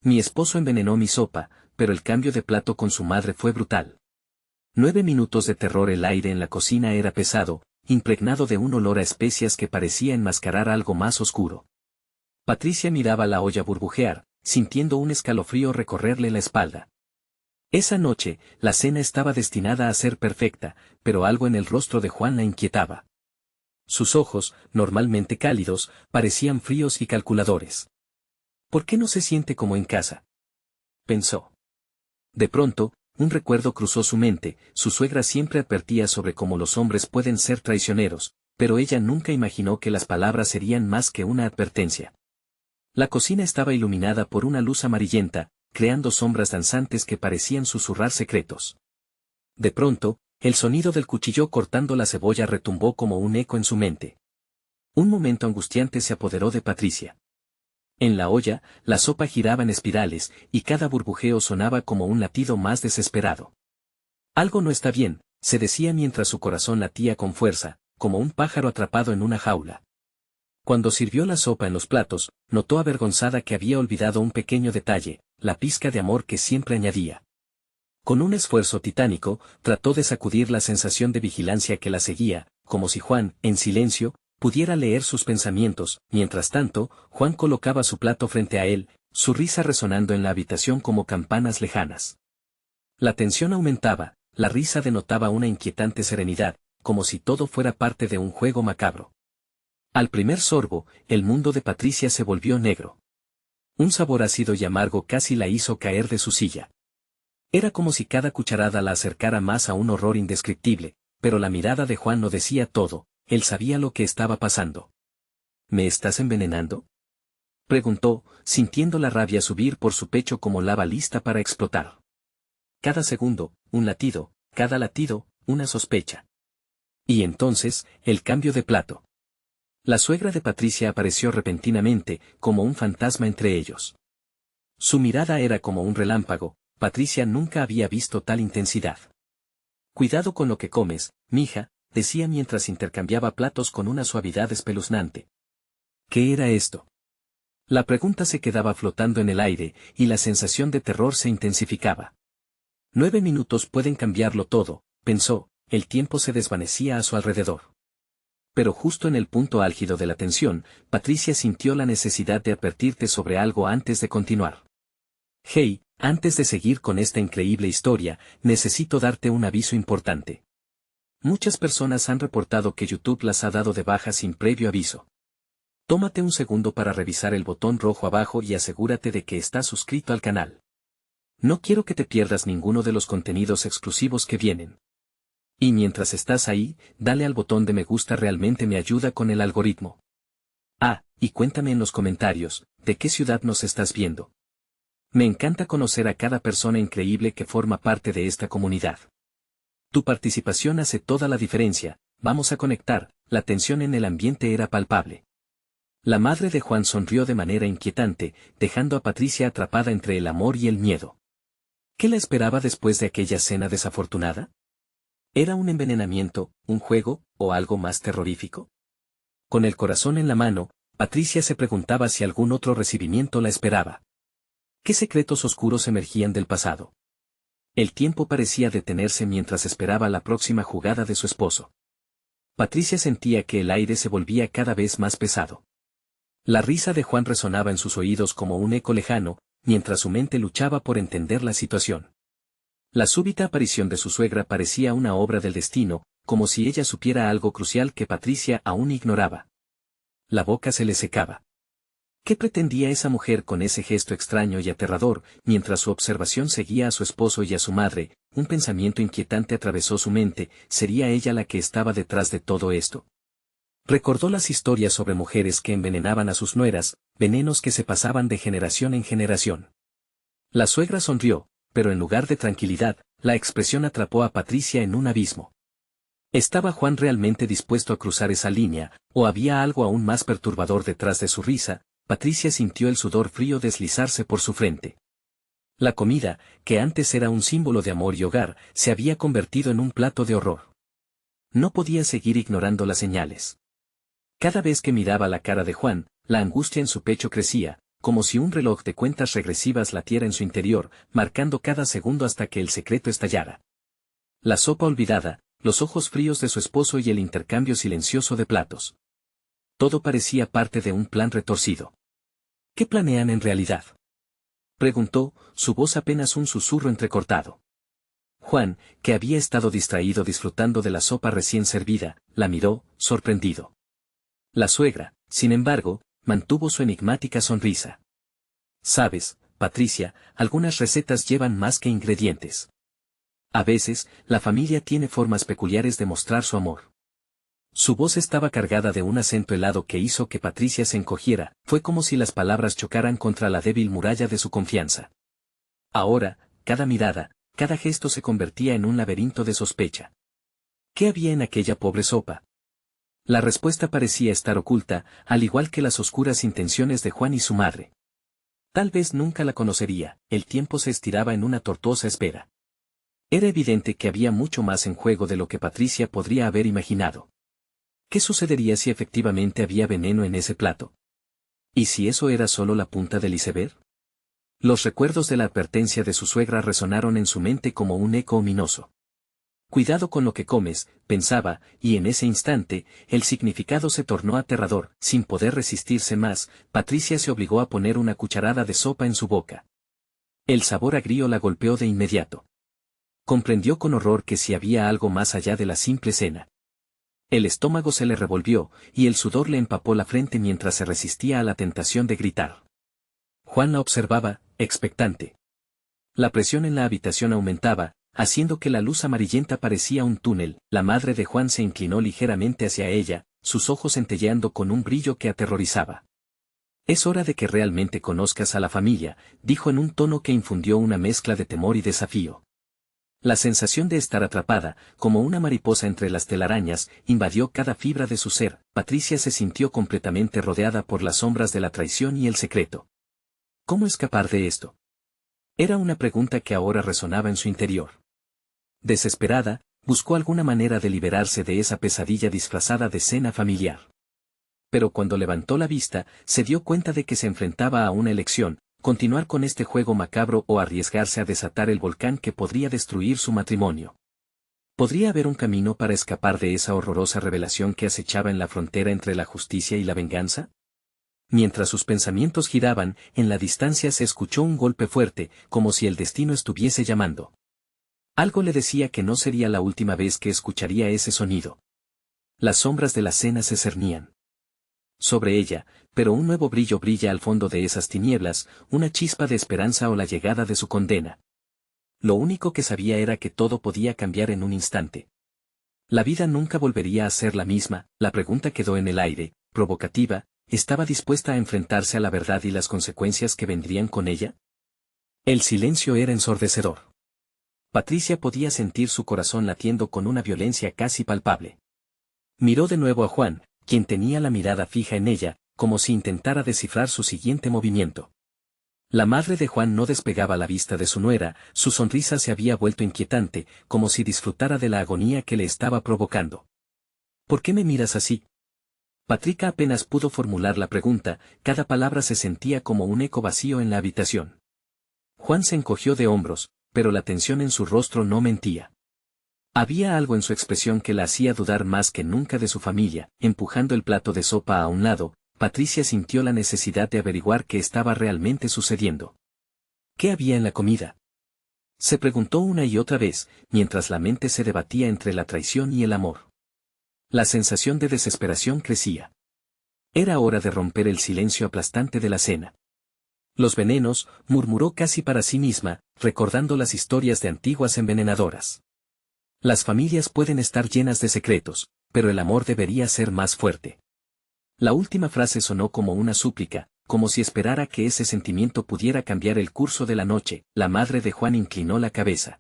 Mi esposo envenenó mi sopa, pero el cambio de plato con su madre fue brutal. 9 minutos de terror. El aire en la cocina era pesado, impregnado de un olor a especias que parecía enmascarar algo más oscuro. Patricia miraba la olla burbujear, sintiendo un escalofrío recorrerle la espalda. Esa noche, la cena estaba destinada a ser perfecta, pero algo en el rostro de Juan la inquietaba. Sus ojos, normalmente cálidos, parecían fríos y calculadores. ¿Por qué no se siente como en casa?, pensó. De pronto, un recuerdo cruzó su mente. Su suegra siempre advertía sobre cómo los hombres pueden ser traicioneros, pero ella nunca imaginó que las palabras serían más que una advertencia. La cocina estaba iluminada por una luz amarillenta, creando sombras danzantes que parecían susurrar secretos. De pronto, el sonido del cuchillo cortando la cebolla retumbó como un eco en su mente. Un momento angustiante se apoderó de Patricia. En la olla, la sopa giraba en espirales, y cada burbujeo sonaba como un latido más desesperado. Algo no está bien, se decía mientras su corazón latía con fuerza, como un pájaro atrapado en una jaula. Cuando sirvió la sopa en los platos, notó avergonzada que había olvidado un pequeño detalle, la pizca de amor que siempre añadía. Con un esfuerzo titánico, trató de sacudir la sensación de vigilancia que la seguía, como si Juan, en silencio, pudiera leer sus pensamientos. Mientras tanto, Juan colocaba su plato frente a él, su risa resonando en la habitación como campanas lejanas. La tensión aumentaba, la risa denotaba una inquietante serenidad, como si todo fuera parte de un juego macabro. Al primer sorbo, el mundo de Patricia se volvió negro. Un sabor ácido y amargo casi la hizo caer de su silla. Era como si cada cucharada la acercara más a un horror indescriptible, pero la mirada de Juan lo decía todo. Él sabía lo que estaba pasando. ¿Me estás envenenando?, preguntó, sintiendo la rabia subir por su pecho como lava lista para explotar. Cada segundo, un latido, cada latido, una sospecha. Y entonces, el cambio de plato. La suegra de Patricia apareció repentinamente, como un fantasma entre ellos. Su mirada era como un relámpago. Patricia nunca había visto tal intensidad. Cuidado con lo que comes, mija, decía mientras intercambiaba platos con una suavidad espeluznante. ¿Qué era esto? La pregunta se quedaba flotando en el aire, y la sensación de terror se intensificaba. 9 minutos pueden cambiarlo todo, pensó. El tiempo se desvanecía a su alrededor. Pero justo en el punto álgido de la tensión, Patricia sintió la necesidad de advertirte sobre algo antes de continuar. Hey, antes de seguir con esta increíble historia, necesito darte un aviso importante. Muchas personas han reportado que YouTube las ha dado de baja sin previo aviso. Tómate un segundo para revisar el botón rojo abajo y asegúrate de que estás suscrito al canal. No quiero que te pierdas ninguno de los contenidos exclusivos que vienen. Y mientras estás ahí, dale al botón de me gusta, realmente me ayuda con el algoritmo. Ah, y cuéntame en los comentarios, ¿de qué ciudad nos estás viendo? Me encanta conocer a cada persona increíble que forma parte de esta comunidad. Tu participación hace toda la diferencia. Vamos a conectar. La tensión en el ambiente era palpable. La madre de Juan sonrió de manera inquietante, dejando a Patricia atrapada entre el amor y el miedo. ¿Qué la esperaba después de aquella cena desafortunada? ¿Era un envenenamiento, un juego, o algo más terrorífico? Con el corazón en la mano, Patricia se preguntaba si algún otro recibimiento la esperaba. ¿Qué secretos oscuros emergían del pasado? El tiempo parecía detenerse mientras esperaba la próxima jugada de su esposo. Patricia sentía que el aire se volvía cada vez más pesado. La risa de Juan resonaba en sus oídos como un eco lejano, mientras su mente luchaba por entender la situación. La súbita aparición de su suegra parecía una obra del destino, como si ella supiera algo crucial que Patricia aún ignoraba. La boca se le secaba. ¿Qué pretendía esa mujer con ese gesto extraño y aterrador? Mientras su observación seguía a su esposo y a su madre, un pensamiento inquietante atravesó su mente. ¿Sería ella la que estaba detrás de todo esto? Recordó las historias sobre mujeres que envenenaban a sus nueras, venenos que se pasaban de generación en generación. La suegra sonrió, pero en lugar de tranquilidad, la expresión atrapó a Patricia en un abismo. ¿Estaba Juan realmente dispuesto a cruzar esa línea, o había algo aún más perturbador detrás de su risa? Patricia sintió el sudor frío deslizarse por su frente. La comida, que antes era un símbolo de amor y hogar, se había convertido en un plato de horror. No podía seguir ignorando las señales. Cada vez que miraba la cara de Juan, la angustia en su pecho crecía, como si un reloj de cuentas regresivas latiera en su interior, marcando cada segundo hasta que el secreto estallara. La sopa olvidada, los ojos fríos de su esposo y el intercambio silencioso de platos. Todo parecía parte de un plan retorcido. ¿Qué planean en realidad?, preguntó, su voz apenas un susurro entrecortado. Juan, que había estado distraído disfrutando de la sopa recién servida, la miró, sorprendido. La suegra, sin embargo, mantuvo su enigmática sonrisa. Sabes, Patricia, algunas recetas llevan más que ingredientes. A veces, la familia tiene formas peculiares de mostrar su amor. Su voz estaba cargada de un acento helado que hizo que Patricia se encogiera, fue como si las palabras chocaran contra la débil muralla de su confianza. Ahora, cada mirada, cada gesto se convertía en un laberinto de sospecha. ¿Qué había en aquella pobre sopa? La respuesta parecía estar oculta, al igual que las oscuras intenciones de Juan y su madre. Tal vez nunca la conocería, el tiempo se estiraba en una tortuosa espera. Era evidente que había mucho más en juego de lo que Patricia podría haber imaginado. ¿Qué sucedería si efectivamente había veneno en ese plato? ¿Y si eso era solo la punta del iceberg? Los recuerdos de la advertencia de su suegra resonaron en su mente como un eco ominoso. Cuidado con lo que comes, pensaba, y en ese instante, el significado se tornó aterrador. Sin poder resistirse más, Patricia se obligó a poner una cucharada de sopa en su boca. El sabor agrio la golpeó de inmediato. Comprendió con horror que si había algo más allá de la simple cena. El estómago se le revolvió, y el sudor le empapó la frente mientras se resistía a la tentación de gritar. Juan la observaba, expectante. La presión en la habitación aumentaba, haciendo que la luz amarillenta parecía un túnel. La madre de Juan se inclinó ligeramente hacia ella, sus ojos centelleando con un brillo que aterrorizaba. «Es hora de que realmente conozcas a la familia», dijo en un tono que infundió una mezcla de temor y desafío. La sensación de estar atrapada, como una mariposa entre las telarañas, invadió cada fibra de su ser. Patricia se sintió completamente rodeada por las sombras de la traición y el secreto. ¿Cómo escapar de esto? Era una pregunta que ahora resonaba en su interior. Desesperada, buscó alguna manera de liberarse de esa pesadilla disfrazada de cena familiar. Pero cuando levantó la vista, se dio cuenta de que se enfrentaba a una elección: continuar con este juego macabro o arriesgarse a desatar el volcán que podría destruir su matrimonio. ¿Podría haber un camino para escapar de esa horrorosa revelación que acechaba en la frontera entre la justicia y la venganza? Mientras sus pensamientos giraban, en la distancia se escuchó un golpe fuerte, como si el destino estuviese llamando. Algo le decía que no sería la última vez que escucharía ese sonido. Las sombras de la cena se cernían sobre ella, pero un nuevo brillo brilla al fondo de esas tinieblas, una chispa de esperanza o la llegada de su condena. Lo único que sabía era que todo podía cambiar en un instante. La vida nunca volvería a ser la misma. La pregunta quedó en el aire, provocativa. ¿Estaba dispuesta a enfrentarse a la verdad y las consecuencias que vendrían con ella? El silencio era ensordecedor. Patricia podía sentir su corazón latiendo con una violencia casi palpable. Miró de nuevo a Juan, quien tenía la mirada fija en ella, como si intentara descifrar su siguiente movimiento. La madre de Juan no despegaba la vista de su nuera, su sonrisa se había vuelto inquietante, como si disfrutara de la agonía que le estaba provocando. ¿Por qué me miras así? Patricia apenas pudo formular la pregunta, cada palabra se sentía como un eco vacío en la habitación. Juan se encogió de hombros, pero la tensión en su rostro no mentía. Había algo en su expresión que la hacía dudar más que nunca de su familia. Empujando el plato de sopa a un lado, Patricia sintió la necesidad de averiguar qué estaba realmente sucediendo. ¿Qué había en la comida? Se preguntó una y otra vez, mientras la mente se debatía entre la traición y el amor. La sensación de desesperación crecía. Era hora de romper el silencio aplastante de la cena. Los venenos, murmuró casi para sí misma, recordando las historias de antiguas envenenadoras. Las familias pueden estar llenas de secretos, pero el amor debería ser más fuerte. La última frase sonó como una súplica, como si esperara que ese sentimiento pudiera cambiar el curso de la noche. La madre de Juan inclinó la cabeza.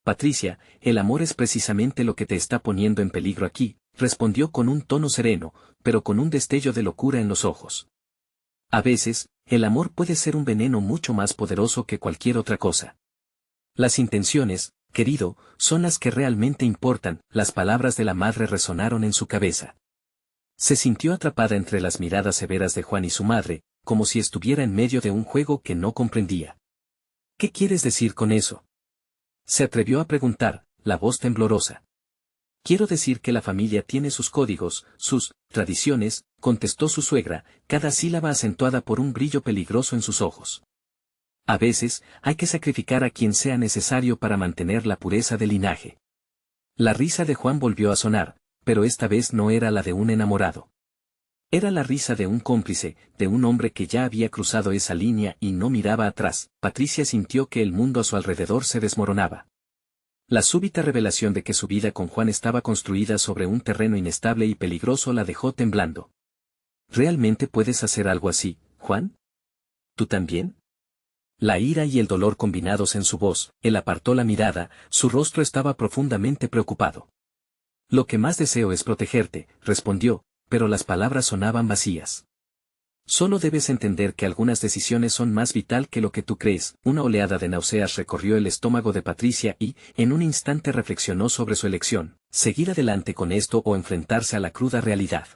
Patricia, el amor es precisamente lo que te está poniendo en peligro aquí, respondió con un tono sereno, pero con un destello de locura en los ojos. A veces, el amor puede ser un veneno mucho más poderoso que cualquier otra cosa. Las intenciones, querido, son las que realmente importan. Las palabras de la madre resonaron en su cabeza. Se sintió atrapada entre las miradas severas de Juan y su madre, como si estuviera en medio de un juego que no comprendía. ¿Qué quieres decir con eso? Se atrevió a preguntar, la voz temblorosa. Quiero decir que la familia tiene sus códigos, sus tradiciones, contestó su suegra, cada sílaba acentuada por un brillo peligroso en sus ojos. A veces, hay que sacrificar a quien sea necesario para mantener la pureza del linaje. La risa de Juan volvió a sonar, pero esta vez no era la de un enamorado. Era la risa de un cómplice, de un hombre que ya había cruzado esa línea y no miraba atrás. Patricia sintió que el mundo a su alrededor se desmoronaba. La súbita revelación de que su vida con Juan estaba construida sobre un terreno inestable y peligroso la dejó temblando. ¿Realmente puedes hacer algo así, Juan? ¿Tú también? La ira y el dolor combinados en su voz, él apartó la mirada, su rostro estaba profundamente preocupado. Lo que más deseo es protegerte, respondió, pero las palabras sonaban vacías. Solo debes entender que algunas decisiones son más vital que lo que tú crees. Una oleada de náuseas recorrió el estómago de Patricia y, en un instante reflexionó sobre su elección, seguir adelante con esto o enfrentarse a la cruda realidad.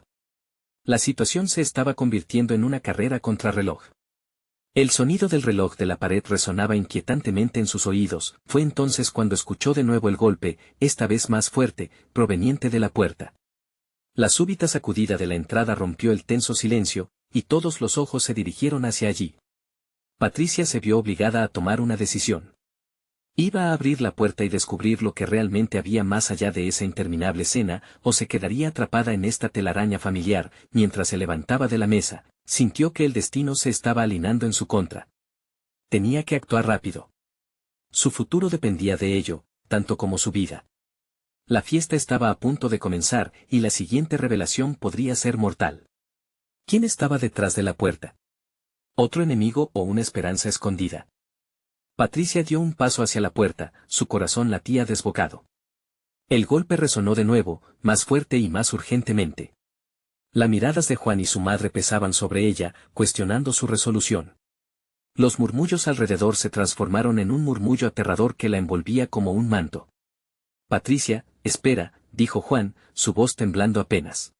La situación se estaba convirtiendo en una carrera contrarreloj. El sonido del reloj de la pared resonaba inquietantemente en sus oídos. Fue entonces cuando escuchó de nuevo el golpe, esta vez más fuerte, proveniente de la puerta. La súbita sacudida de la entrada rompió el tenso silencio, y todos los ojos se dirigieron hacia allí. Patricia se vio obligada a tomar una decisión. Iba a abrir la puerta y descubrir lo que realmente había más allá de esa interminable escena, o se quedaría atrapada en esta telaraña familiar. Mientras se levantaba de la mesa, sintió que el destino se estaba alineando en su contra. Tenía que actuar rápido. Su futuro dependía de ello, tanto como su vida. La fiesta estaba a punto de comenzar, y la siguiente revelación podría ser mortal. ¿Quién estaba detrás de la puerta? ¿Otro enemigo o una esperanza escondida? Patricia dio un paso hacia la puerta, su corazón latía desbocado. El golpe resonó de nuevo, más fuerte y más urgentemente. Las miradas de Juan y su madre pesaban sobre ella, cuestionando su resolución. Los murmullos alrededor se transformaron en un murmullo aterrador que la envolvía como un manto. Patricia, espera, dijo Juan, su voz temblando apenas.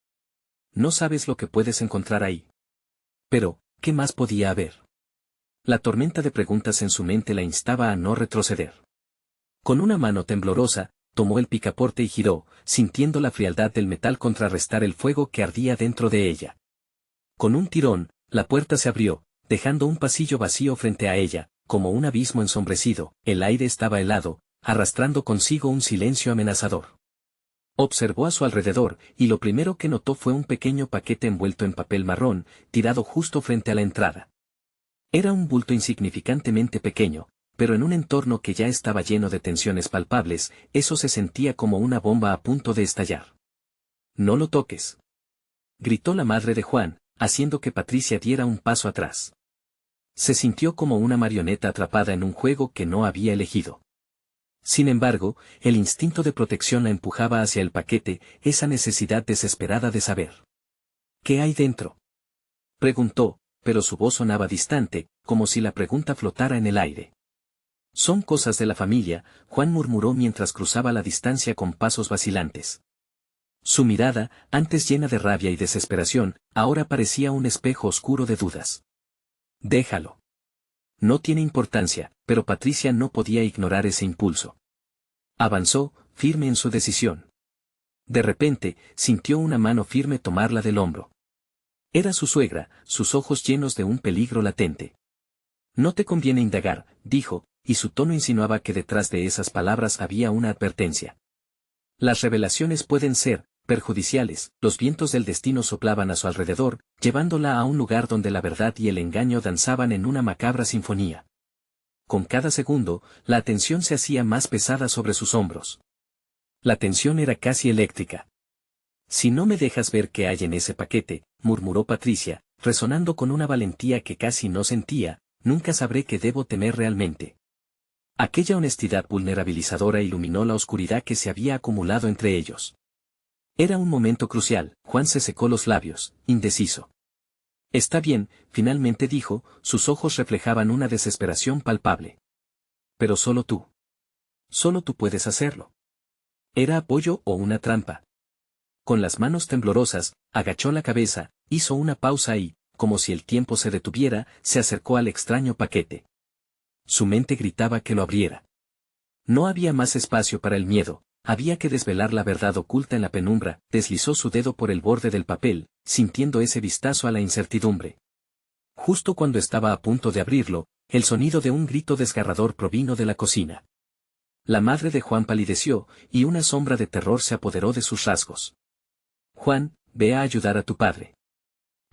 No sabes lo que puedes encontrar ahí. Pero, ¿qué más podía haber? La tormenta de preguntas en su mente la instaba a no retroceder. Con una mano temblorosa, tomó el picaporte y giró, sintiendo la frialdad del metal contrarrestar el fuego que ardía dentro de ella. Con un tirón, la puerta se abrió, dejando un pasillo vacío frente a ella, como un abismo ensombrecido. El aire estaba helado, arrastrando consigo un silencio amenazador. Observó a su alrededor, y lo primero que notó fue un pequeño paquete envuelto en papel marrón, tirado justo frente a la entrada. Era un bulto insignificantemente pequeño, pero en un entorno que ya estaba lleno de tensiones palpables, eso se sentía como una bomba a punto de estallar. «No lo toques», gritó la madre de Juan, haciendo que Patricia diera un paso atrás. Se sintió como una marioneta atrapada en un juego que no había elegido. Sin embargo, el instinto de protección la empujaba hacia el paquete, esa necesidad desesperada de saber. «¿Qué hay dentro?», preguntó, pero su voz sonaba distante, como si la pregunta flotara en el aire. «Son cosas de la familia», Juan murmuró mientras cruzaba la distancia con pasos vacilantes. Su mirada, antes llena de rabia y desesperación, ahora parecía un espejo oscuro de dudas. «Déjalo. No tiene importancia», pero Patricia no podía ignorar ese impulso. Avanzó, firme en su decisión. De repente, sintió una mano firme tomarla del hombro. Era su suegra, sus ojos llenos de un peligro latente. «No te conviene indagar», dijo, y su tono insinuaba que detrás de esas palabras había una advertencia. «Las revelaciones pueden ser perjudiciales». Los vientos del destino soplaban a su alrededor, llevándola a un lugar donde la verdad y el engaño danzaban en una macabra sinfonía. Con cada segundo, la atención se hacía más pesada sobre sus hombros. La tensión era casi eléctrica. «Si no me dejas ver qué hay en ese paquete», murmuró Patricia, resonando con una valentía que casi no sentía, «nunca sabré qué debo temer realmente». Aquella honestidad vulnerabilizadora iluminó la oscuridad que se había acumulado entre ellos. Era un momento crucial. Juan se secó los labios, indeciso. «Está bien», finalmente dijo, sus ojos reflejaban una desesperación palpable. «Pero solo tú. Solo tú puedes hacerlo». ¿Era apoyo o una trampa? Con las manos temblorosas, agachó la cabeza, hizo una pausa y, como si el tiempo se detuviera, se acercó al extraño paquete. Su mente gritaba que lo abriera. No había más espacio para el miedo, había que desvelar la verdad oculta en la penumbra. Deslizó su dedo por el borde del papel, sintiendo ese vistazo a la incertidumbre. Justo cuando estaba a punto de abrirlo, el sonido de un grito desgarrador provino de la cocina. La madre de Juan palideció, y una sombra de terror se apoderó de sus rasgos. «Juan, ve a ayudar a tu padre»,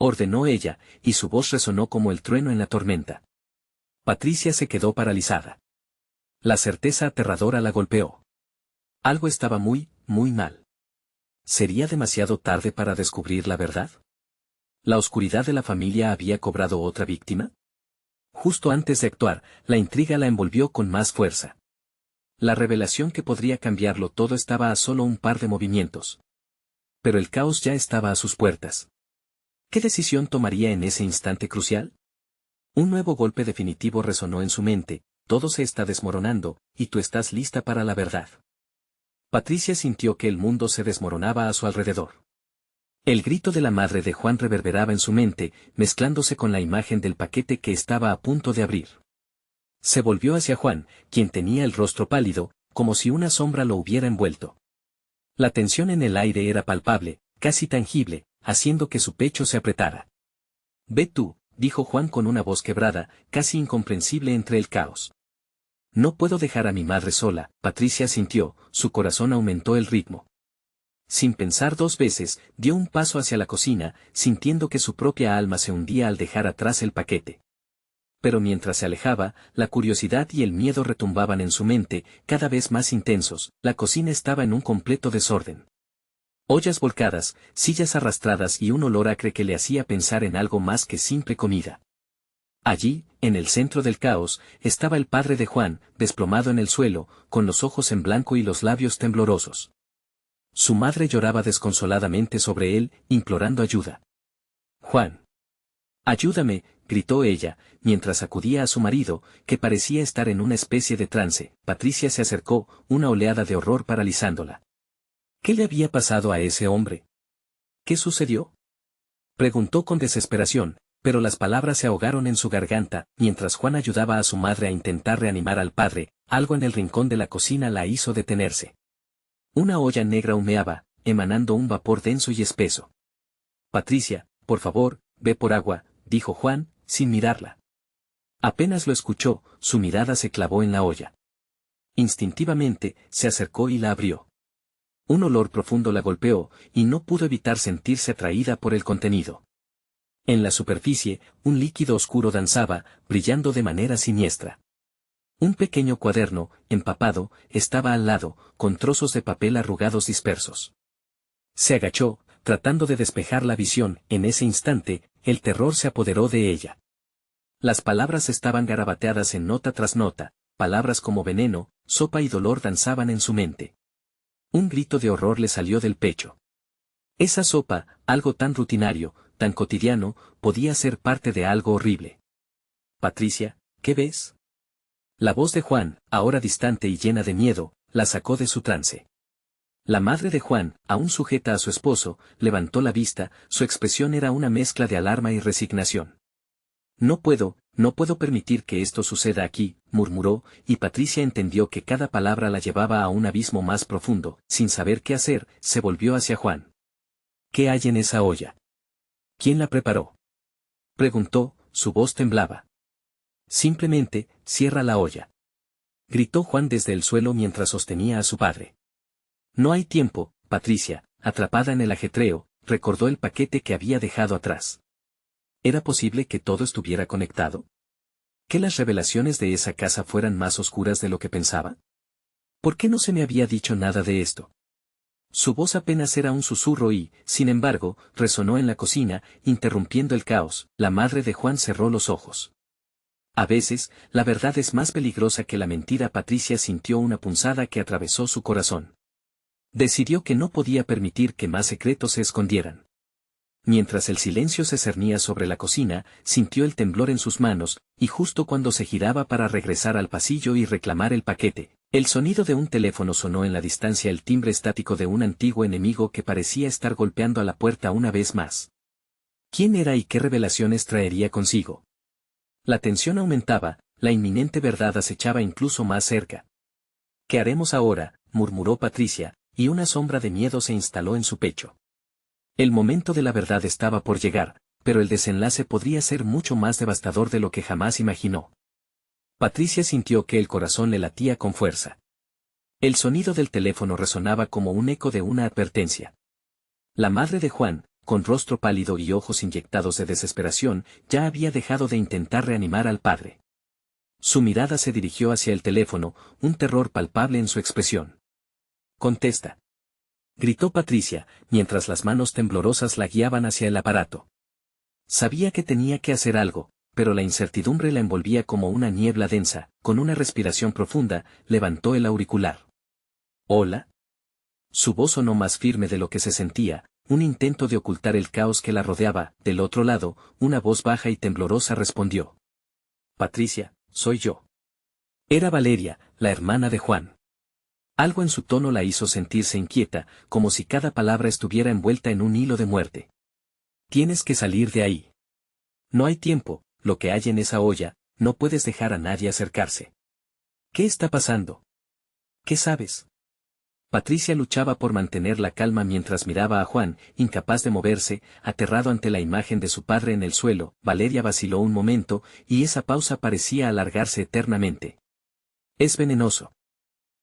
ordenó ella, y su voz resonó como el trueno en la tormenta. Patricia se quedó paralizada. La certeza aterradora la golpeó. Algo estaba muy mal. ¿Sería demasiado tarde para descubrir la verdad? ¿La oscuridad de la familia había cobrado otra víctima? Justo antes de actuar, la intriga la envolvió con más fuerza. La revelación que podría cambiarlo todo estaba a solo un par de movimientos. Pero el caos ya estaba a sus puertas. ¿Qué decisión tomaría en ese instante crucial? Un nuevo golpe definitivo resonó en su mente: todo se está desmoronando, y tú estás lista para la verdad. Patricia sintió que el mundo se desmoronaba a su alrededor. El grito de la madre de Juan reverberaba en su mente, mezclándose con la imagen del paquete que estaba a punto de abrir. Se volvió hacia Juan, quien tenía el rostro pálido, como si una sombra lo hubiera envuelto. La tensión en el aire era palpable, casi tangible, haciendo que su pecho se apretara. «Ve tú», dijo Juan con una voz quebrada, casi incomprensible entre el caos. «No puedo dejar a mi madre sola», Patricia sintió, su corazón aumentó el ritmo. Sin pensar dos veces, dio un paso hacia la cocina, sintiendo que su propia alma se hundía al dejar atrás el paquete. Pero mientras se alejaba, la curiosidad y el miedo retumbaban en su mente, cada vez más intensos. La cocina estaba en un completo desorden. Ollas volcadas, sillas arrastradas y un olor acre que le hacía pensar en algo más que simple comida. Allí, en el centro del caos, estaba el padre de Juan, desplomado en el suelo, con los ojos en blanco y los labios temblorosos. Su madre lloraba desconsoladamente sobre él, implorando ayuda. «Juan. Ayúdame», gritó ella, mientras acudía a su marido, que parecía estar en una especie de trance. Patricia se acercó, una oleada de horror paralizándola. ¿Qué le había pasado a ese hombre? ¿Qué sucedió?, preguntó con desesperación, pero las palabras se ahogaron en su garganta. Mientras Juan ayudaba a su madre a intentar reanimar al padre, algo en el rincón de la cocina la hizo detenerse. Una olla negra humeaba, emanando un vapor denso y espeso. «Patricia, por favor, ve por agua», dijo Juan, sin mirarla. Apenas lo escuchó, su mirada se clavó en la olla. Instintivamente, se acercó y la abrió. Un olor profundo la golpeó, y no pudo evitar sentirse atraída por el contenido. En la superficie, un líquido oscuro danzaba, brillando de manera siniestra. Un pequeño cuaderno, empapado, estaba al lado, con trozos de papel arrugados dispersos. Se agachó, tratando de despejar la visión. En ese instante, el terror se apoderó de ella. Las palabras estaban garabateadas en nota tras nota, palabras como veneno, sopa y dolor danzaban en su mente. Un grito de horror le salió del pecho. Esa sopa, algo tan rutinario, tan cotidiano, podía ser parte de algo horrible. «Patricia, ¿qué ves?». La voz de Juan, ahora distante y llena de miedo, la sacó de su trance. La madre de Juan, aún sujeta a su esposo, levantó la vista, su expresión era una mezcla de alarma y resignación. no puedo permitir que esto suceda aquí», murmuró, y Patricia entendió que cada palabra la llevaba a un abismo más profundo. Sin saber qué hacer, se volvió hacia Juan. «¿Qué hay en esa olla?». «¿Quién la preparó?», preguntó, su voz temblaba. «Simplemente, cierra la olla», gritó Juan desde el suelo mientras sostenía a su padre. «No hay tiempo», Patricia, atrapada en el ajetreo, recordó el paquete que había dejado atrás. ¿Era posible que todo estuviera conectado? ¿Que las revelaciones de esa casa fueran más oscuras de lo que pensaba? ¿Por qué no se me había dicho nada de esto? Su voz apenas era un susurro y, sin embargo, resonó en la cocina, interrumpiendo el caos. La madre de Juan cerró los ojos. A veces, la verdad es más peligrosa que la mentira. Patricia sintió una punzada que atravesó su corazón. Decidió que no podía permitir que más secretos se escondieran. Mientras el silencio se cernía sobre la cocina, sintió el temblor en sus manos, y justo cuando se giraba para regresar al pasillo y reclamar el paquete, el sonido de un teléfono sonó en la distancia, el timbre estático de un antiguo enemigo que parecía estar golpeando a la puerta una vez más. ¿Quién era y qué revelaciones traería consigo? La tensión aumentaba, la inminente verdad acechaba incluso más cerca. ¿Qué haremos ahora?, murmuró Patricia, y una sombra de miedo se instaló en su pecho. El momento de la verdad estaba por llegar, pero el desenlace podría ser mucho más devastador de lo que jamás imaginó. Patricia sintió que el corazón le latía con fuerza. El sonido del teléfono resonaba como un eco de una advertencia. La madre de Juan, con rostro pálido y ojos inyectados de desesperación, ya había dejado de intentar reanimar al padre. Su mirada se dirigió hacia el teléfono, un terror palpable en su expresión. «Contesta», gritó Patricia, mientras las manos temblorosas la guiaban hacia el aparato. Sabía que tenía que hacer algo, pero la incertidumbre la envolvía como una niebla densa. Con una respiración profunda, levantó el auricular. «¿Hola?». Su voz sonó más firme de lo que se sentía, un intento de ocultar el caos que la rodeaba. Del otro lado, una voz baja y temblorosa respondió. «Patricia, soy yo». Era Valeria, la hermana de Juan. Algo en su tono la hizo sentirse inquieta, como si cada palabra estuviera envuelta en un hilo de muerte. «Tienes que salir de ahí. No hay tiempo, lo que hay en esa olla, no puedes dejar a nadie acercarse». «¿Qué está pasando? ¿Qué sabes?». Patricia luchaba por mantener la calma mientras miraba a Juan, incapaz de moverse, aterrado ante la imagen de su padre en el suelo. Valeria vaciló un momento, y esa pausa parecía alargarse eternamente. «Es venenoso».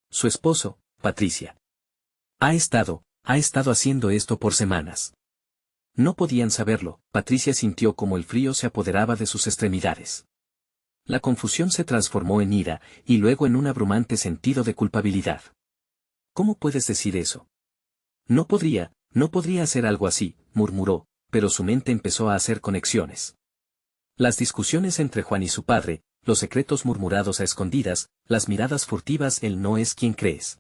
Su esposo, Patricia. Ha estado haciendo esto por semanas. No podían saberlo. Patricia sintió como el frío se apoderaba de sus extremidades. La confusión se transformó en ira, y luego en un abrumante sentido de culpabilidad. «¿Cómo puedes decir eso?». No podría hacer algo así», murmuró, pero su mente empezó a hacer conexiones. Las discusiones entre Juan y su padre, los secretos murmurados a escondidas, las miradas furtivas. Él no es quien crees.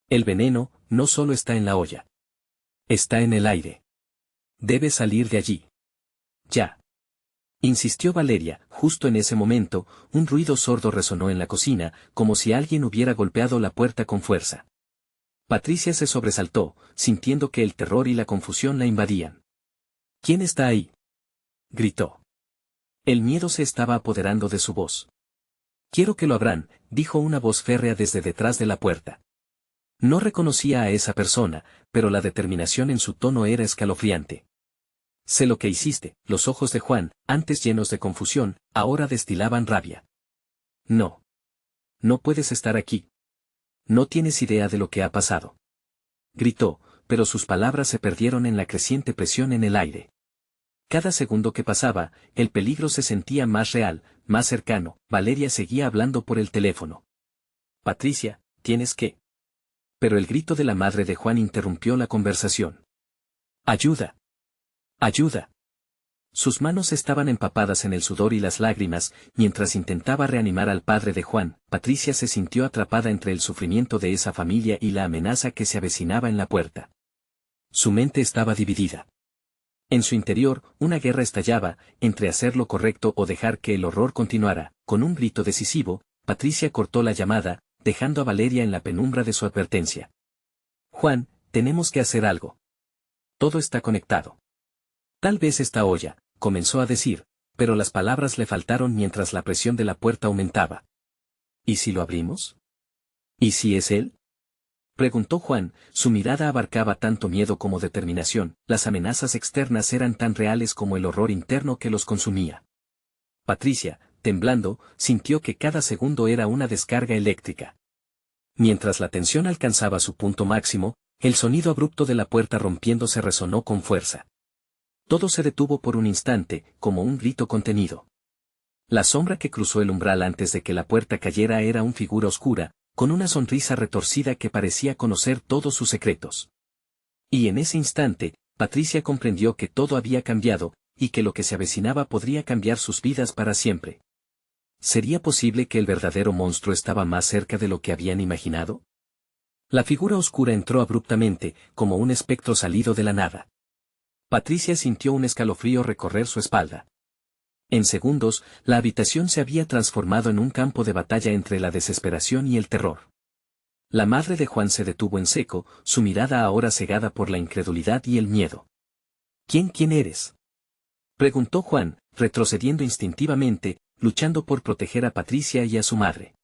El veneno, no solo está en la olla. Está en el aire. Debes salir de allí. Ya. Insistió Valeria. Justo en ese momento, un ruido sordo resonó en la cocina, como si alguien hubiera golpeado la puerta con fuerza. Patricia se sobresaltó, sintiendo que el terror y la confusión la invadían. «¿Quién está ahí?», gritó. El miedo se estaba apoderando de su voz. «Quiero que lo abran», dijo una voz férrea desde detrás de la puerta. No reconocía a esa persona, pero la determinación en su tono era escalofriante. «Sé lo que hiciste». Los ojos de Juan, antes llenos de confusión, ahora destilaban rabia. «No. No puedes estar aquí. No tienes idea de lo que ha pasado», gritó, pero sus palabras se perdieron en la creciente presión en el aire. Cada segundo que pasaba, el peligro se sentía más real, más cercano. Valeria seguía hablando por el teléfono. «Patricia, tienes que». Pero el grito de la madre de Juan interrumpió la conversación. «¡Ayuda! ¡Ayuda!». Sus manos estaban empapadas en el sudor y las lágrimas, mientras intentaba reanimar al padre de Juan. Patricia se sintió atrapada entre el sufrimiento de esa familia y la amenaza que se avecinaba en la puerta. Su mente estaba dividida. En su interior, una guerra estallaba, entre hacer lo correcto o dejar que el horror continuara. Con un grito decisivo, Patricia cortó la llamada, dejando a Valeria en la penumbra de su advertencia. «Juan, tenemos que hacer algo. Todo está conectado. Tal vez esta olla», comenzó a decir, pero las palabras le faltaron mientras la presión de la puerta aumentaba. «¿Y si lo abrimos? ¿Y si es él?», preguntó Juan. Su mirada abarcaba tanto miedo como determinación. Las amenazas externas eran tan reales como el horror interno que los consumía. Patricia, temblando, sintió que cada segundo era una descarga eléctrica. Mientras la tensión alcanzaba su punto máximo, el sonido abrupto de la puerta rompiéndose resonó con fuerza. Todo se detuvo por un instante, como un grito contenido. La sombra que cruzó el umbral antes de que la puerta cayera era una figura oscura, con una sonrisa retorcida que parecía conocer todos sus secretos. Y en ese instante, Patricia comprendió que todo había cambiado, y que lo que se avecinaba podría cambiar sus vidas para siempre. ¿Sería posible que el verdadero monstruo estaba más cerca de lo que habían imaginado? La figura oscura entró abruptamente, como un espectro salido de la nada. Patricia sintió un escalofrío recorrer su espalda. En segundos, la habitación se había transformado en un campo de batalla entre la desesperación y el terror. La madre de Juan se detuvo en seco, su mirada ahora cegada por la incredulidad y el miedo. ¿Quién eres?», Preguntó Juan, retrocediendo instintivamente, luchando por proteger a Patricia y a su madre.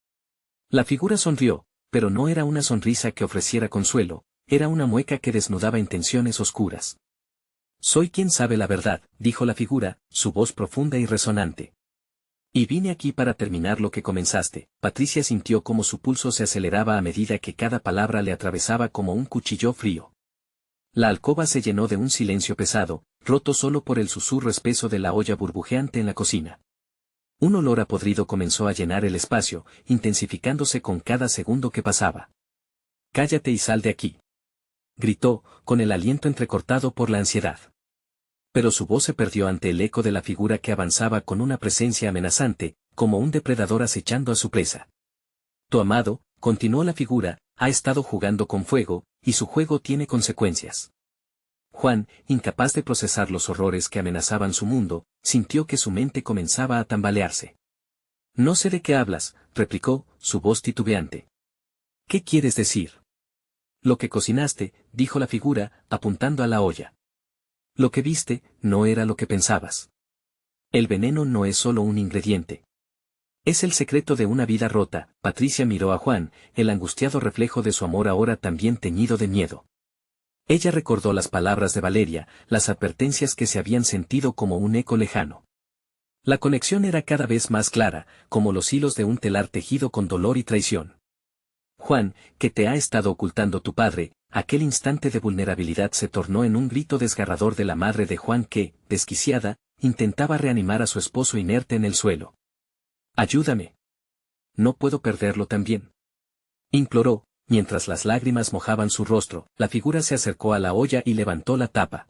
La figura sonrió, pero no era una sonrisa que ofreciera consuelo, era una mueca que desnudaba intenciones oscuras. Soy quien sabe la verdad, dijo la figura, su voz profunda y resonante. Y vine aquí para terminar lo que comenzaste. Patricia sintió como su pulso se aceleraba a medida que cada palabra le atravesaba como un cuchillo frío. La alcoba se llenó de un silencio pesado, roto solo por el susurro espeso de la olla burbujeante en la cocina. Un olor a podrido comenzó a llenar el espacio, intensificándose con cada segundo que pasaba. «Cállate y sal de aquí», gritó, con el aliento entrecortado por la ansiedad. Pero su voz se perdió ante el eco de la figura que avanzaba con una presencia amenazante, como un depredador acechando a su presa. «Tu amado», continuó la figura, «ha estado jugando con fuego, y su juego tiene consecuencias». Juan, incapaz de procesar los horrores que amenazaban su mundo, sintió que su mente comenzaba a tambalearse. «No sé de qué hablas», replicó, su voz titubeante. «¿Qué quieres decir?» «Lo que cocinaste», dijo la figura, apuntando a la olla. «Lo que viste, no era lo que pensabas. El veneno no es solo un ingrediente. Es el secreto de una vida rota». Patricia miró a Juan, el angustiado reflejo de su amor ahora también teñido de miedo. Ella recordó las palabras de Valeria, las advertencias que se habían sentido como un eco lejano. La conexión era cada vez más clara, como los hilos de un telar tejido con dolor y traición. «Juan, ¿qué te ha estado ocultando tu padre?». Aquel instante de vulnerabilidad se tornó en un grito desgarrador de la madre de Juan que, desquiciada, intentaba reanimar a su esposo inerte en el suelo. «Ayúdame. No puedo perderlo también», imploró, mientras las lágrimas mojaban su rostro. La figura se acercó a la olla y levantó la tapa.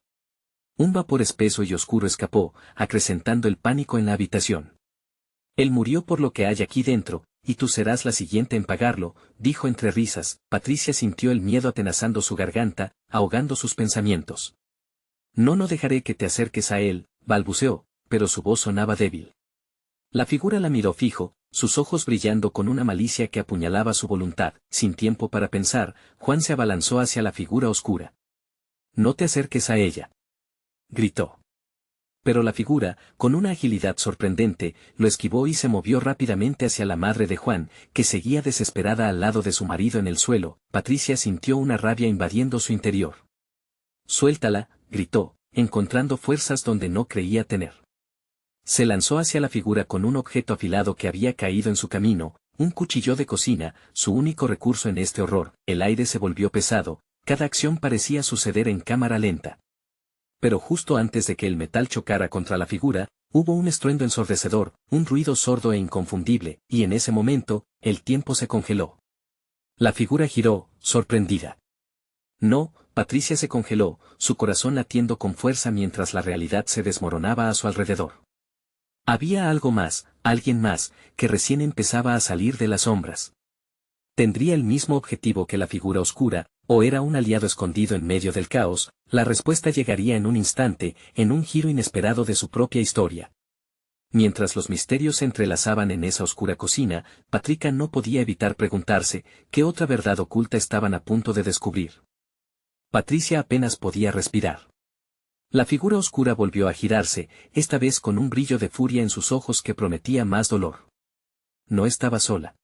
Un vapor espeso y oscuro escapó, acrecentando el pánico en la habitación. «Él murió por lo que hay aquí dentro, y tú serás la siguiente en pagarlo», dijo entre risas. Patricia sintió el miedo atenazando su garganta, ahogando sus pensamientos. «No dejaré que te acerques a él», balbuceó, pero su voz sonaba débil. La figura la miró fijo, sus ojos brillando con una malicia que apuñalaba su voluntad. Sin tiempo para pensar, Juan se abalanzó hacia la figura oscura. «No te acerques a ella», gritó. Pero la figura, con una agilidad sorprendente, lo esquivó y se movió rápidamente hacia la madre de Juan, que seguía desesperada al lado de su marido en el suelo. Patricia sintió una rabia invadiendo su interior. «Suéltala», gritó, encontrando fuerzas donde no creía tener. Se lanzó hacia la figura con un objeto afilado que había caído en su camino, un cuchillo de cocina, su único recurso en este horror. El aire se volvió pesado, cada acción parecía suceder en cámara lenta. Pero justo antes de que el metal chocara contra la figura, hubo un estruendo ensordecedor, un ruido sordo e inconfundible, y en ese momento, el tiempo se congeló. La figura giró, sorprendida. No, Patricia se congeló, su corazón latiendo con fuerza mientras la realidad se desmoronaba a su alrededor. Había algo más, alguien más, que recién empezaba a salir de las sombras. ¿Tendría el mismo objetivo que la figura oscura, o era un aliado escondido en medio del caos? La respuesta llegaría en un instante, en un giro inesperado de su propia historia. Mientras los misterios se entrelazaban en esa oscura cocina, Patricia no podía evitar preguntarse, ¿qué otra verdad oculta estaban a punto de descubrir? Patricia apenas podía respirar. La figura oscura volvió a girarse, esta vez con un brillo de furia en sus ojos que prometía más dolor. No estaba sola.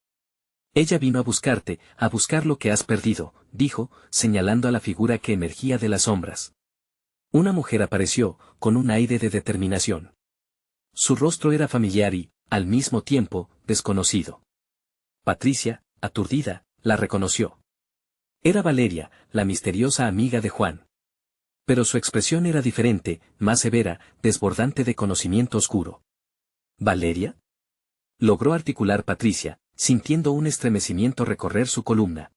«Ella vino a buscarte, a buscar lo que has perdido», dijo, señalando a la figura que emergía de las sombras. Una mujer apareció, con un aire de determinación. Su rostro era familiar y, al mismo tiempo, desconocido. Patricia, aturdida, la reconoció. Era Valeria, la misteriosa amiga de Juan. Pero su expresión era diferente, más severa, desbordante de conocimiento oscuro. «¿Valeria?», logró articular Patricia, sintiendo un estremecimiento recorrer su columna.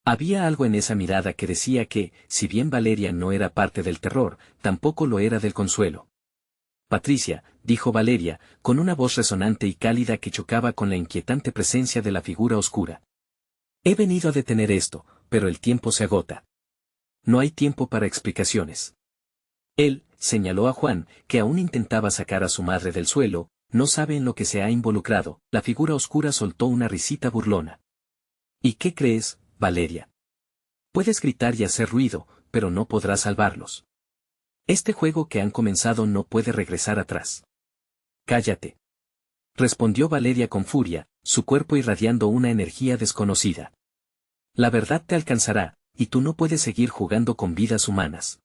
Había algo en esa mirada que decía que, si bien Valeria no era parte del terror, tampoco lo era del consuelo. «Patricia», dijo Valeria, con una voz resonante y cálida que chocaba con la inquietante presencia de la figura oscura. «He venido a detener esto, pero el tiempo se agota. No hay tiempo para explicaciones». Él, señaló a Juan, que aún intentaba sacar a su madre del suelo, «no sabe en lo que se ha involucrado». La figura oscura soltó una risita burlona. «¿Y qué crees, Valeria? Puedes gritar y hacer ruido, pero no podrás salvarlos». Este juego que han comenzado no puede regresar atrás. Cállate. Respondió Valeria con furia, su cuerpo irradiando una energía desconocida. La verdad te alcanzará, y tú no puedes seguir jugando con vidas humanas.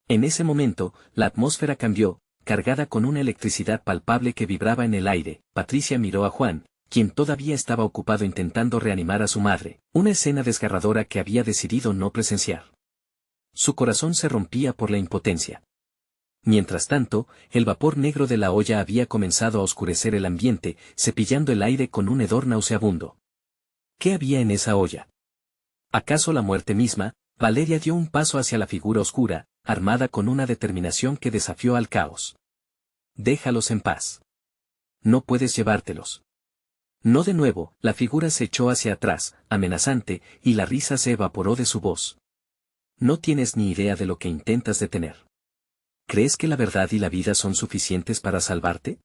En ese momento, la atmósfera cambió, cargada con una electricidad palpable que vibraba en el aire. Patricia miró a Juan, quien todavía estaba ocupado intentando reanimar a su madre, una escena desgarradora que había decidido no presenciar. Su corazón se rompía por la impotencia. Mientras tanto, el vapor negro de la olla había comenzado a oscurecer el ambiente, cepillando el aire con un hedor nauseabundo. ¿Qué había en esa olla? ¿Acaso la muerte misma? Valeria dio un paso hacia la figura oscura, armada con una determinación que desafió al caos. Déjalos en paz. No puedes llevártelos. No de nuevo, la figura se echó hacia atrás, amenazante, y la risa se evaporó de su voz. No tienes ni idea de lo que intentas detener. ¿Crees que la verdad y la vida son suficientes para salvarte?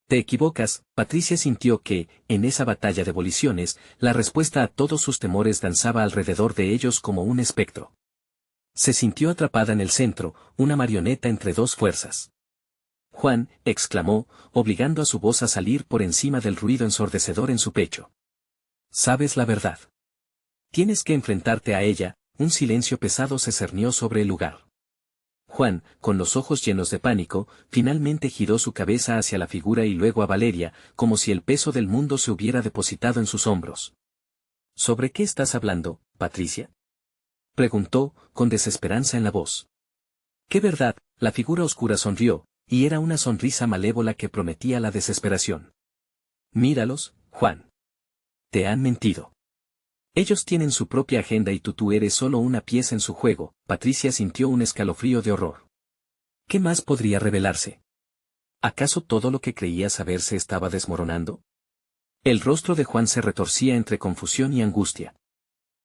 Te equivocas. Patricia sintió que, en esa batalla de voliciones, la respuesta a todos sus temores danzaba alrededor de ellos como un espectro. Se sintió atrapada en el centro, una marioneta entre dos fuerzas. Juan, exclamó, obligando a su voz a salir por encima del ruido ensordecedor en su pecho. Sabes la verdad. Tienes que enfrentarte a ella. Un silencio pesado se cernió sobre el lugar. Juan, con los ojos llenos de pánico, finalmente giró su cabeza hacia la figura y luego a Valeria, como si el peso del mundo se hubiera depositado en sus hombros. ¿Sobre qué estás hablando, Patricia? Preguntó, con desesperanza en la voz. ¿Qué verdad? La figura oscura sonrió, y era una sonrisa malévola que prometía la desesperación. Míralos, Juan. Te han mentido. Ellos tienen su propia agenda y tú eres solo una pieza en su juego. Patricia sintió un escalofrío de horror. ¿Qué más podría revelarse? ¿Acaso todo lo que creía saber se estaba desmoronando? El rostro de Juan se retorcía entre confusión y angustia.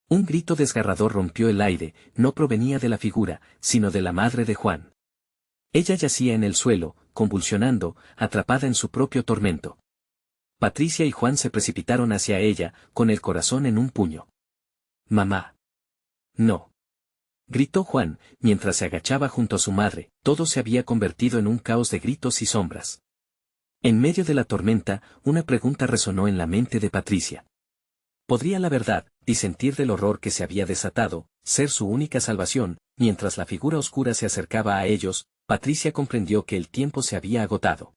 Un grito desgarrador rompió el aire, no provenía de la figura, sino de la madre de Juan. Ella yacía en el suelo, convulsionando, atrapada en su propio tormento. Patricia y Juan se precipitaron hacia ella, con el corazón en un puño. «Mamá. No». Gritó Juan, mientras se agachaba junto a su madre. Todo se había convertido en un caos de gritos y sombras. En medio de la tormenta, una pregunta resonó en la mente de Patricia. ¿Podría la verdad, disentir del horror que se había desatado, ser su única salvación? Mientras la figura oscura se acercaba a ellos, Patricia comprendió que el tiempo se había agotado.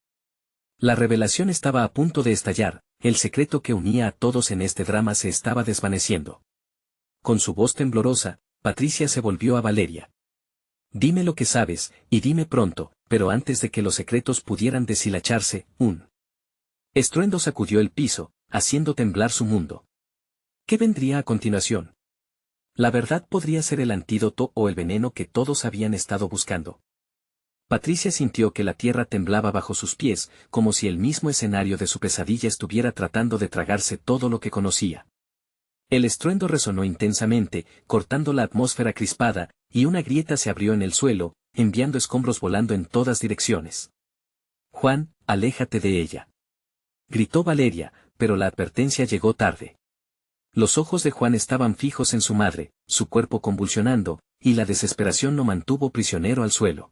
La revelación estaba a punto de estallar, el secreto que unía a todos en este drama se estaba desvaneciendo. Con su voz temblorosa, Patricia se volvió a Valeria. Dime lo que sabes, y dime pronto, pero antes de que los secretos pudieran deshilacharse, un estruendo sacudió el piso, haciendo temblar su mundo. ¿Qué vendría a continuación? La verdad podría ser el antídoto o el veneno que todos habían estado buscando. Patricia sintió que la tierra temblaba bajo sus pies, como si el mismo escenario de su pesadilla estuviera tratando de tragarse todo lo que conocía. El estruendo resonó intensamente, cortando la atmósfera crispada, y una grieta se abrió en el suelo, enviando escombros volando en todas direcciones. Juan, aléjate de ella. Gritó Valeria, pero la advertencia llegó tarde. Los ojos de Juan estaban fijos en su madre, su cuerpo convulsionando, y la desesperación lo mantuvo prisionero al suelo.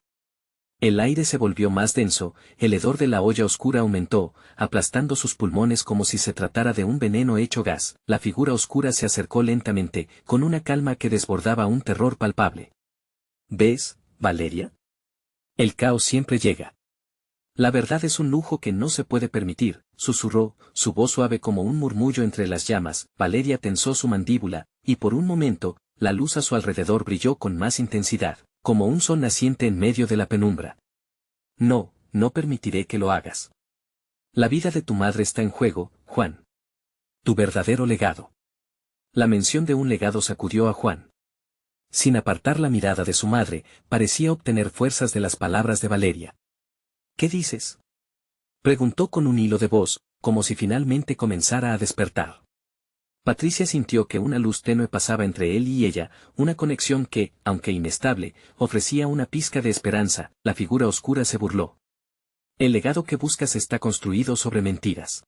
El aire se volvió más denso, el hedor de la olla oscura aumentó, aplastando sus pulmones como si se tratara de un veneno hecho gas. La figura oscura se acercó lentamente, con una calma que desbordaba un terror palpable. ¿Ves, Valeria? El caos siempre llega. La verdad es un lujo que no se puede permitir, susurró, su voz suave como un murmullo entre las llamas. Valeria tensó su mandíbula, y por un momento, la luz a su alrededor brilló con más intensidad, como un sol naciente en medio de la penumbra. No, no permitiré que lo hagas. La vida de tu madre está en juego, Juan. Tu verdadero legado. La mención de un legado sacudió a Juan. Sin apartar la mirada de su madre, parecía obtener fuerzas de las palabras de Valeria. ¿Qué dices? Preguntó con un hilo de voz, como si finalmente comenzara a despertar. Patricia sintió que una luz tenue pasaba entre él y ella, una conexión que, aunque inestable, ofrecía una pizca de esperanza. La figura oscura se burló. El legado que buscas está construido sobre mentiras.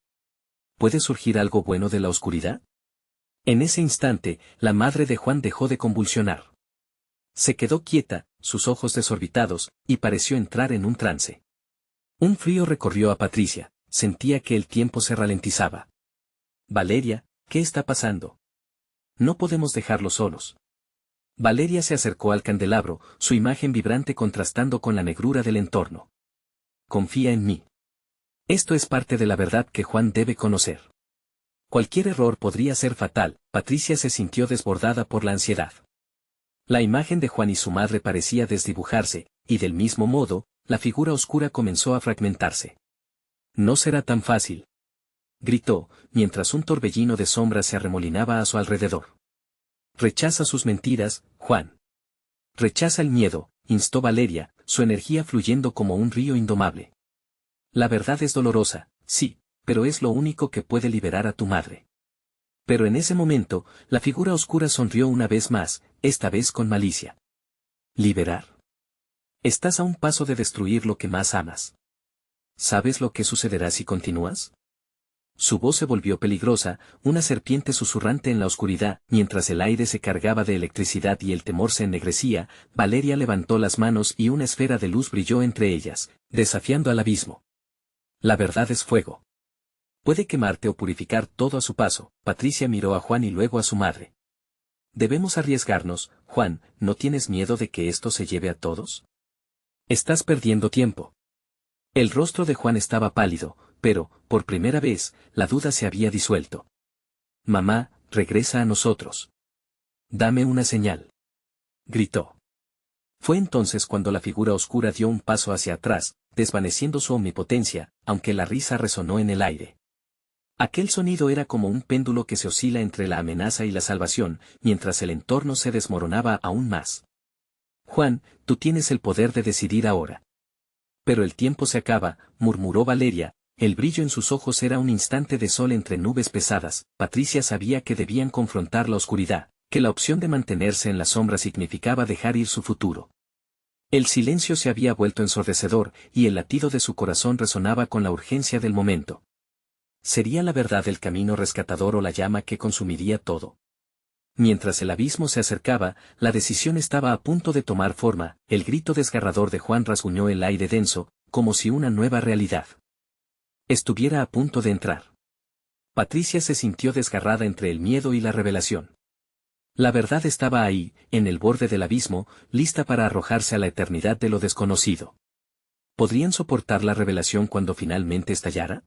¿Puede surgir algo bueno de la oscuridad? En ese instante, la madre de Juan dejó de convulsionar. Se quedó quieta, sus ojos desorbitados, y pareció entrar en un trance. Un frío recorrió a Patricia, sentía que el tiempo se ralentizaba. Valeria, ¿qué está pasando? No podemos dejarlos solos. Valeria se acercó al candelabro, su imagen vibrante contrastando con la negrura del entorno. Confía en mí. Esto es parte de la verdad que Juan debe conocer. Cualquier error podría ser fatal. Patricia se sintió desbordada por la ansiedad. La imagen de Juan y su madre parecía desdibujarse, y del mismo modo, la figura oscura comenzó a fragmentarse. No será tan fácil, gritó, mientras un torbellino de sombras se arremolinaba a su alrededor. Rechaza sus mentiras, Juan. Rechaza el miedo, instó Valeria, su energía fluyendo como un río indomable. La verdad es dolorosa, sí, pero es lo único que puede liberar a tu madre. Pero en ese momento, la figura oscura sonrió una vez más, esta vez con malicia. ¿Liberar? Estás a un paso de destruir lo que más amas. ¿Sabes lo que sucederá si continúas? Su voz se volvió peligrosa, una serpiente susurrante en la oscuridad, mientras el aire se cargaba de electricidad y el temor se ennegrecía. Valeria levantó las manos y una esfera de luz brilló entre ellas, desafiando al abismo. La verdad es fuego. Puede quemarte o purificar todo a su paso. Patricia miró a Juan y luego a su madre. Debemos arriesgarnos, Juan, ¿no tienes miedo de que esto se lleve a todos? Estás perdiendo tiempo. El rostro de Juan estaba pálido, pero, por primera vez, la duda se había disuelto. Mamá, regresa a nosotros. Dame una señal. Gritó. Fue entonces cuando la figura oscura dio un paso hacia atrás, desvaneciendo su omnipotencia, aunque la risa resonó en el aire. Aquel sonido era como un péndulo que se oscila entre la amenaza y la salvación, mientras el entorno se desmoronaba aún más. Juan, tú tienes el poder de decidir ahora. Pero el tiempo se acaba, murmuró Valeria, el brillo en sus ojos era un instante de sol entre nubes pesadas. Patricia sabía que debían confrontar la oscuridad, que la opción de mantenerse en la sombra significaba dejar ir su futuro. El silencio se había vuelto ensordecedor, y el latido de su corazón resonaba con la urgencia del momento. ¿Sería la verdad el camino rescatador o la llama que consumiría todo? Mientras el abismo se acercaba, la decisión estaba a punto de tomar forma. El grito desgarrador de Juan rasguñó el aire denso, como si una nueva realidad estuviera a punto de entrar. Patricia se sintió desgarrada entre el miedo y la revelación. La verdad estaba ahí, en el borde del abismo, lista para arrojarse a la eternidad de lo desconocido. ¿Podrían soportar la revelación cuando finalmente estallara?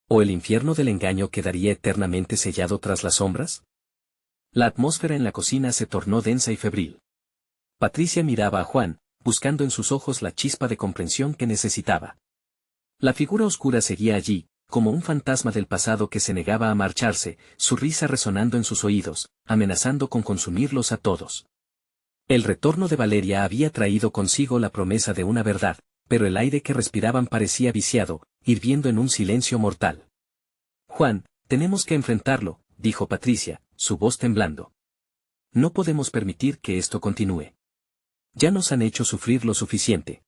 ¿O el infierno del engaño quedaría eternamente sellado tras las sombras? La atmósfera en la cocina se tornó densa y febril. Patricia miraba a Juan, buscando en sus ojos la chispa de comprensión que necesitaba. La figura oscura seguía allí, como un fantasma del pasado que se negaba a marcharse, su risa resonando en sus oídos, amenazando con consumirlos a todos. El retorno de Valeria había traído consigo la promesa de una verdad, pero el aire que respiraban parecía viciado, hirviendo en un silencio mortal. Juan, tenemos que enfrentarlo, dijo Patricia, su voz temblando. No podemos permitir que esto continúe. Ya nos han hecho sufrir lo suficiente.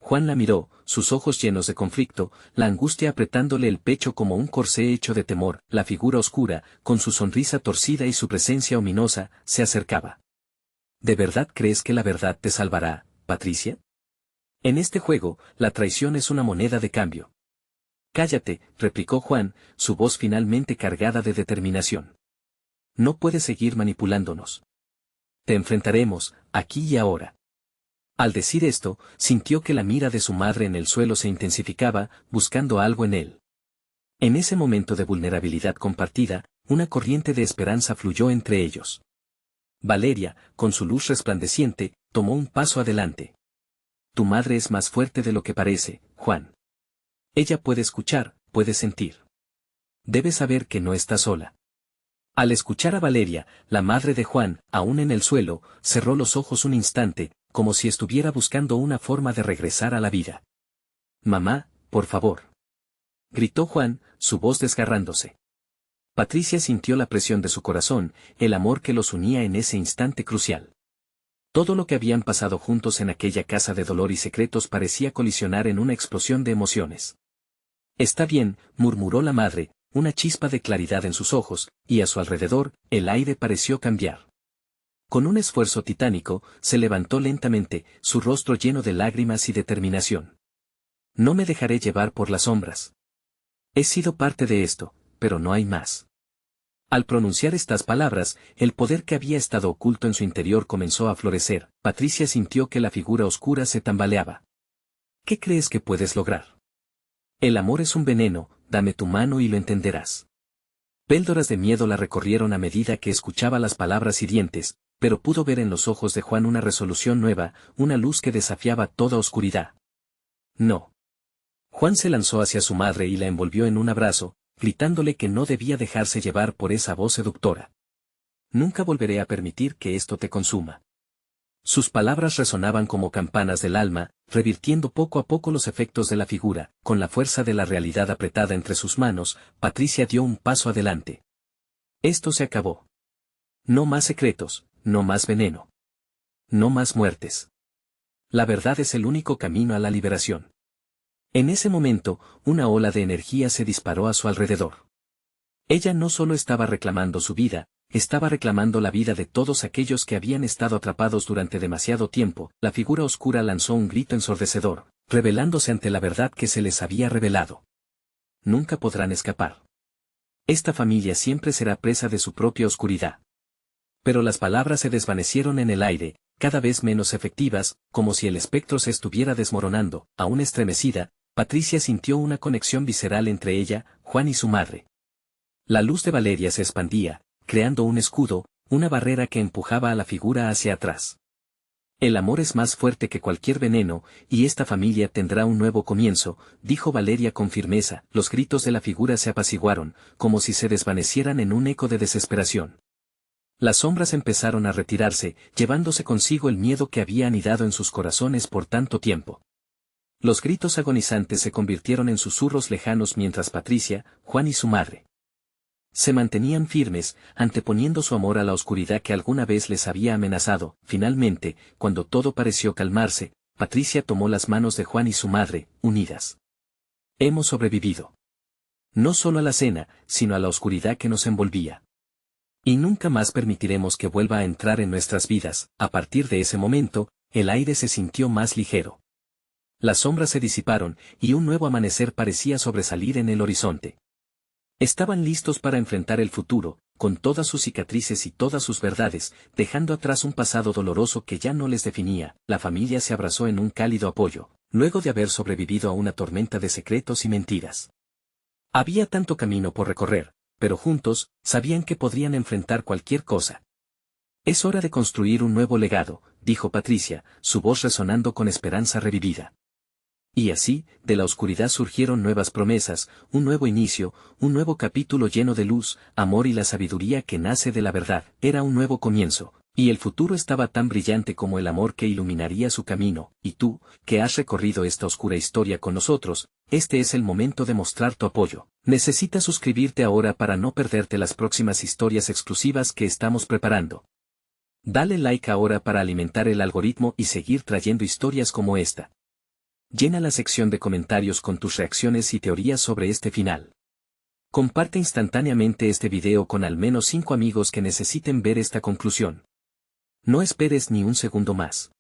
Juan la miró, sus ojos llenos de conflicto, la angustia apretándole el pecho como un corsé hecho de temor. La figura oscura, con su sonrisa torcida y su presencia ominosa, se acercaba. ¿De verdad crees que la verdad te salvará, Patricia? En este juego, la traición es una moneda de cambio. Cállate, replicó Juan, su voz finalmente cargada de determinación. No puedes seguir manipulándonos. Te enfrentaremos, aquí y ahora. Al decir esto, sintió que la mira de su madre en el suelo se intensificaba, buscando algo en él. En ese momento de vulnerabilidad compartida, una corriente de esperanza fluyó entre ellos. Valeria, con su luz resplandeciente, tomó un paso adelante. Tu madre es más fuerte de lo que parece, Juan. Ella puede escuchar, puede sentir. Debes saber que no está sola. Al escuchar a Valeria, la madre de Juan, aún en el suelo, cerró los ojos un instante, como si estuviera buscando una forma de regresar a la vida. Mamá, por favor. Gritó Juan, su voz desgarrándose. Patricia sintió la presión de su corazón, el amor que los unía en ese instante crucial. Todo lo que habían pasado juntos en aquella casa de dolor y secretos parecía colisionar en una explosión de emociones. Está bien, murmuró la madre, una chispa de claridad en sus ojos, y a su alrededor, el aire pareció cambiar. Con un esfuerzo titánico, se levantó lentamente, su rostro lleno de lágrimas y determinación. No me dejaré llevar por las sombras. He sido parte de esto, pero no hay más. Al pronunciar estas palabras, el poder que había estado oculto en su interior comenzó a florecer. Patricia sintió que la figura oscura se tambaleaba. ¿Qué crees que puedes lograr? El amor es un veneno, dame tu mano y lo entenderás. Píldoras de miedo la recorrieron a medida que escuchaba las palabras hirientes, pero pudo ver en los ojos de Juan una resolución nueva, una luz que desafiaba toda oscuridad. No. Juan se lanzó hacia su madre y la envolvió en un abrazo, gritándole que no debía dejarse llevar por esa voz seductora. Nunca volveré a permitir que esto te consuma. Sus palabras resonaban como campanas del alma, revirtiendo poco a poco los efectos de la figura. Con la fuerza de la realidad apretada entre sus manos, Patricia dio un paso adelante. Esto se acabó. No más secretos, no más veneno. No más muertes. La verdad es el único camino a la liberación. En ese momento, una ola de energía se disparó a su alrededor. Ella no solo estaba reclamando su vida, estaba reclamando la vida de todos aquellos que habían estado atrapados durante demasiado tiempo. La figura oscura lanzó un grito ensordecedor, rebelándose ante la verdad que se les había revelado. Nunca podrán escapar. Esta familia siempre será presa de su propia oscuridad. Pero las palabras se desvanecieron en el aire, cada vez menos efectivas, como si el espectro se estuviera desmoronando. Aún estremecida, Patricia sintió una conexión visceral entre ella, Juan y su madre. La luz de Valeria se expandía, creando un escudo, una barrera que empujaba a la figura hacia atrás. El amor es más fuerte que cualquier veneno, y esta familia tendrá un nuevo comienzo, dijo Valeria con firmeza. Los gritos de la figura se apaciguaron, como si se desvanecieran en un eco de desesperación. Las sombras empezaron a retirarse, llevándose consigo el miedo que había anidado en sus corazones por tanto tiempo. Los gritos agonizantes se convirtieron en susurros lejanos mientras Patricia, Juan y su madre se mantenían firmes, anteponiendo su amor a la oscuridad que alguna vez les había amenazado. Finalmente, cuando todo pareció calmarse, Patricia tomó las manos de Juan y su madre, unidas. Hemos sobrevivido. No solo a la cena, sino a la oscuridad que nos envolvía. Y nunca más permitiremos que vuelva a entrar en nuestras vidas. A partir de ese momento, el aire se sintió más ligero. Las sombras se disiparon, y un nuevo amanecer parecía sobresalir en el horizonte. Estaban listos para enfrentar el futuro, con todas sus cicatrices y todas sus verdades, dejando atrás un pasado doloroso que ya no les definía. La familia se abrazó en un cálido apoyo, luego de haber sobrevivido a una tormenta de secretos y mentiras. Había tanto camino por recorrer, pero juntos, sabían que podrían enfrentar cualquier cosa. Es hora de construir un nuevo legado, dijo Patricia, su voz resonando con esperanza revivida. Y así, de la oscuridad surgieron nuevas promesas, un nuevo inicio, un nuevo capítulo lleno de luz, amor y la sabiduría que nace de la verdad. Era un nuevo comienzo, y el futuro estaba tan brillante como el amor que iluminaría su camino. Y tú, que has recorrido esta oscura historia con nosotros, este es el momento de mostrar tu apoyo. Necesitas suscribirte ahora para no perderte las próximas historias exclusivas que estamos preparando. Dale like ahora para alimentar el algoritmo y seguir trayendo historias como esta. Llena la sección de comentarios con tus reacciones y teorías sobre este final. Comparte instantáneamente este video con al menos 5 amigos que necesiten ver esta conclusión. No esperes ni un segundo más.